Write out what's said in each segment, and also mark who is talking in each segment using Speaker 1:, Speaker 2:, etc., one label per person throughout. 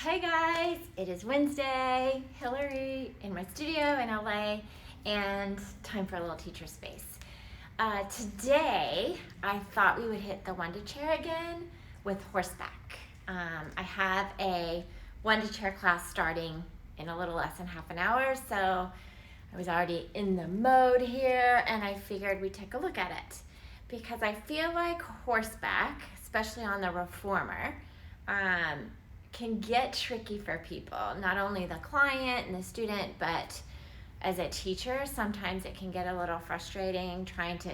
Speaker 1: Hi guys, it is Wednesday, Hillary in my studio in LA, and time for a little teacher space. Today, I thought we would hit the Wunda Chair again with Horseback. I have a Wunda Chair class starting in a little less than half an hour, so I was already in the mode here, and I figured we'd take a look at it. Because I feel like Horseback, especially on the reformer, can get tricky for people, not only the client and the student, but as a teacher, sometimes it can get a little frustrating trying to,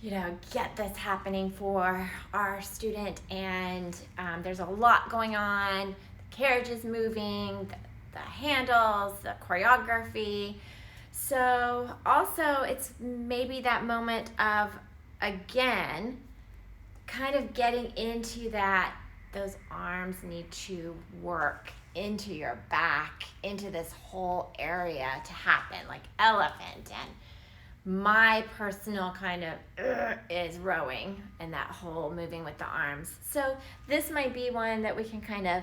Speaker 1: get this happening for our student, and there's a lot going on. The carriage is moving, the handles, the choreography. So also it's maybe that moment of, again, kind of getting into that those arms need to work into your back, into this whole area to happen, like elephant. And my personal kind of is rowing and that whole moving with the arms. So this might be one that we can kind of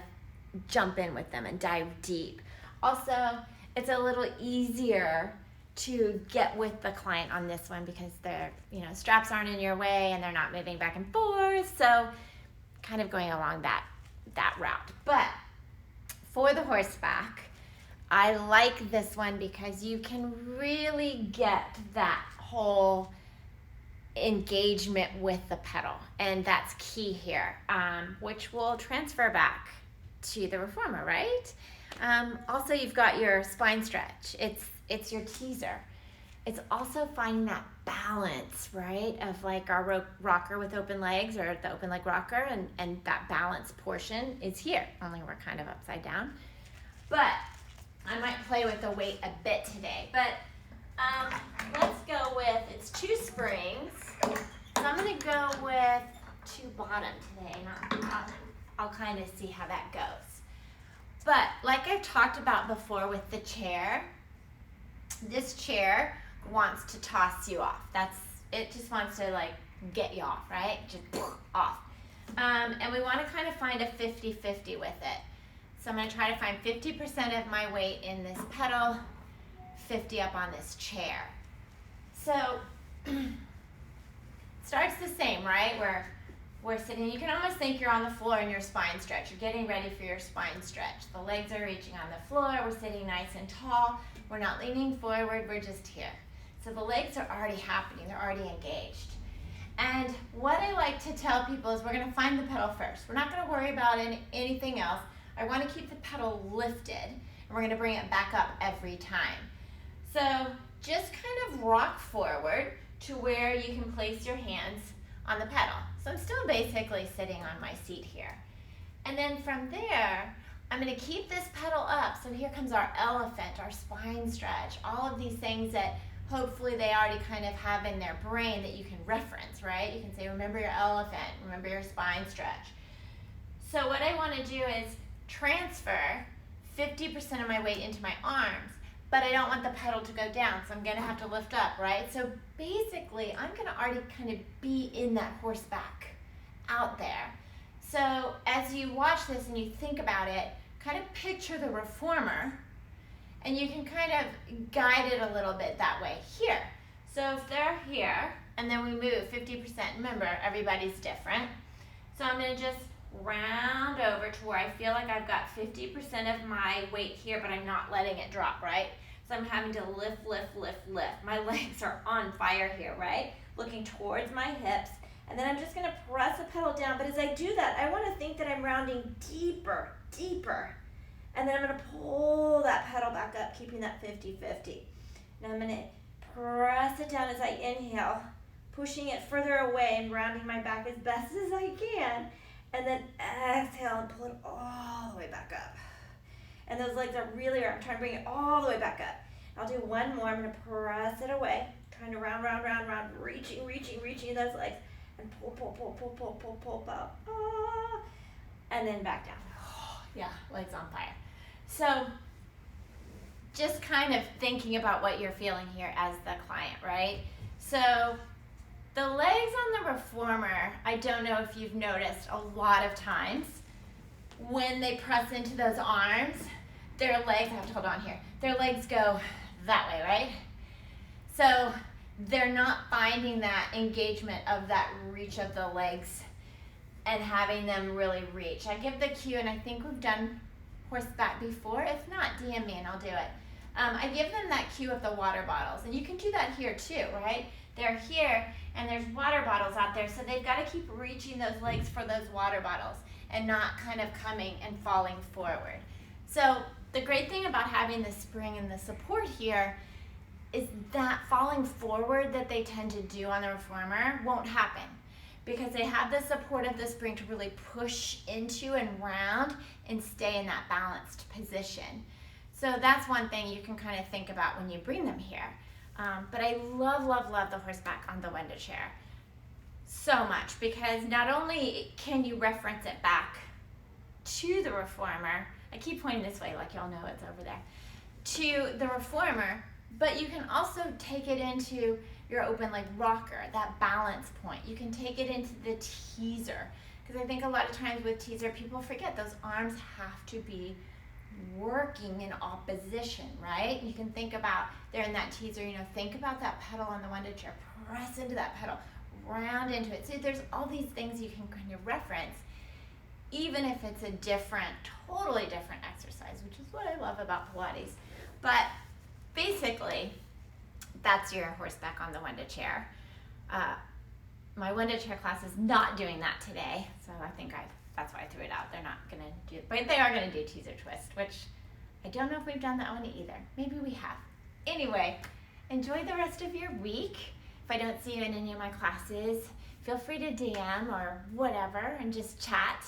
Speaker 1: jump in with them and dive deep. Also, it's a little easier to get with the client on this one because their straps aren't in your way and they're not moving back and forth. So kind of going along that route. But for the Horseback, I like this one because you can really get that whole engagement with the pedal, and that's key here, which will transfer back to the reformer, right? Also, you've got your spine stretch. It's your teaser. It's also finding that balance, right, of like our rocker with open legs, or the open leg rocker, and that balance portion is here, only we're kind of upside down. But I might play with the weight a bit today. But let's go with, it's 2 springs. So I'm going to go with 2 bottom today, not bottom. I'll kind of see how that goes. But like I've talked about before with the chair, this chair wants to toss you off. It just wants to like get you off, right? Just off. And we want to kind of find a 50-50 with it. So I'm going to try to find 50% of my weight in this pedal, 50 up on this chair. So starts the same, right? We're sitting, you can almost think you're on the floor in your spine stretch. You're getting ready for your spine stretch. The legs are reaching on the floor. We're sitting nice and tall. We're not leaning forward. We're just here. So the legs are already happening. They're already engaged. And what I like to tell people is we're going to find the pedal first. We're not going to worry about anything else. I want to keep the pedal lifted, and we're going to bring it back up every time. So just kind of rock forward to where you can place your hands on the pedal. So I'm still basically sitting on my seat here. And then from there, I'm going to keep this pedal up. So here comes our elephant, our spine stretch, all of these things that hopefully they already kind of have in their brain that you can reference, right? You can say, remember your elephant, remember your spine stretch. So what I want to do is transfer 50% of my weight into my arms, but I don't want the pedal to go down, so I'm going to have to lift up, right? So basically, I'm going to already kind of be in that Horseback out there. So as you watch this and you think about it, kind of picture the reformer, and you can kind of guide it a little bit that way here. So if they're here, and then we move 50%, remember, everybody's different. So I'm going to just round over to where I feel like I've got 50% of my weight here, but I'm not letting it drop, right? So I'm having to lift, lift, lift, lift. My legs are on fire here, right? Looking towards my hips. And then I'm just going to press the pedal down. But as I do that, I want to think that I'm rounding deeper, deeper. And then I'm going to pull that pedal back up, keeping that 50-50. Now I'm going to press it down as I inhale, pushing it further away and rounding my back as best as I can. And then exhale and pull it all the way back up. And those legs are really, I'm trying to bring it all the way back up. I'll do one more. I'm going to press it away, trying to round, round, round, round, reaching those legs. And pull, pull, pull, pull, pull, pull, pull, pull. Ah. And then back down. Yeah, legs on fire. So just kind of thinking about what you're feeling here as the client, right? So the legs on the reformer, I don't know if you've noticed a lot of times, when they press into those arms, their legs, I have to hold on here, their legs go that way, right? So they're not finding that engagement of that reach of the legs and having them really reach. I give the cue, and I think we've done horseback before. If not, DM me and I'll do it. I give them that cue of the water bottles, and you can do that here too, right? They're here, and there's water bottles out there, so they've got to keep reaching those legs for those water bottles and not kind of coming and falling forward. So the great thing about having the spring and the support here is that falling forward that they tend to do on the reformer won't happen, because they have the support of the spring to really push into and round and stay in that balanced position. So that's one thing you can kind of think about when you bring them here. But I love, love, love the horseback on the Wunda chair so much, because not only can you reference it back to the reformer, I keep pointing this way like y'all know it's over there, to the reformer, but you can also take it into your open leg rocker, that balance point. You can take it into the teaser, because I think a lot of times with teaser, people forget those arms have to be working in opposition, right? You can think about, they're in that teaser, think about that pedal on the Wunda chair, press into that pedal, round into it. So there's all these things you can kind of reference, even if it's a different, totally different exercise, which is what I love about Pilates. But basically, that's your horseback on the Wunda chair. My Wunda chair class is not doing that today, so I think that's why I threw it out. They're not going to do it, but they are going to do teaser twist, which I don't know if we've done that one either. Maybe we have. Anyway, enjoy the rest of your week. If I don't see you in any of my classes, feel free to DM or whatever and just chat,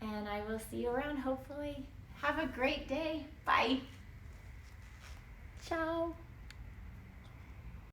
Speaker 1: and I will see you around, hopefully. Have a great day. Bye. Ciao.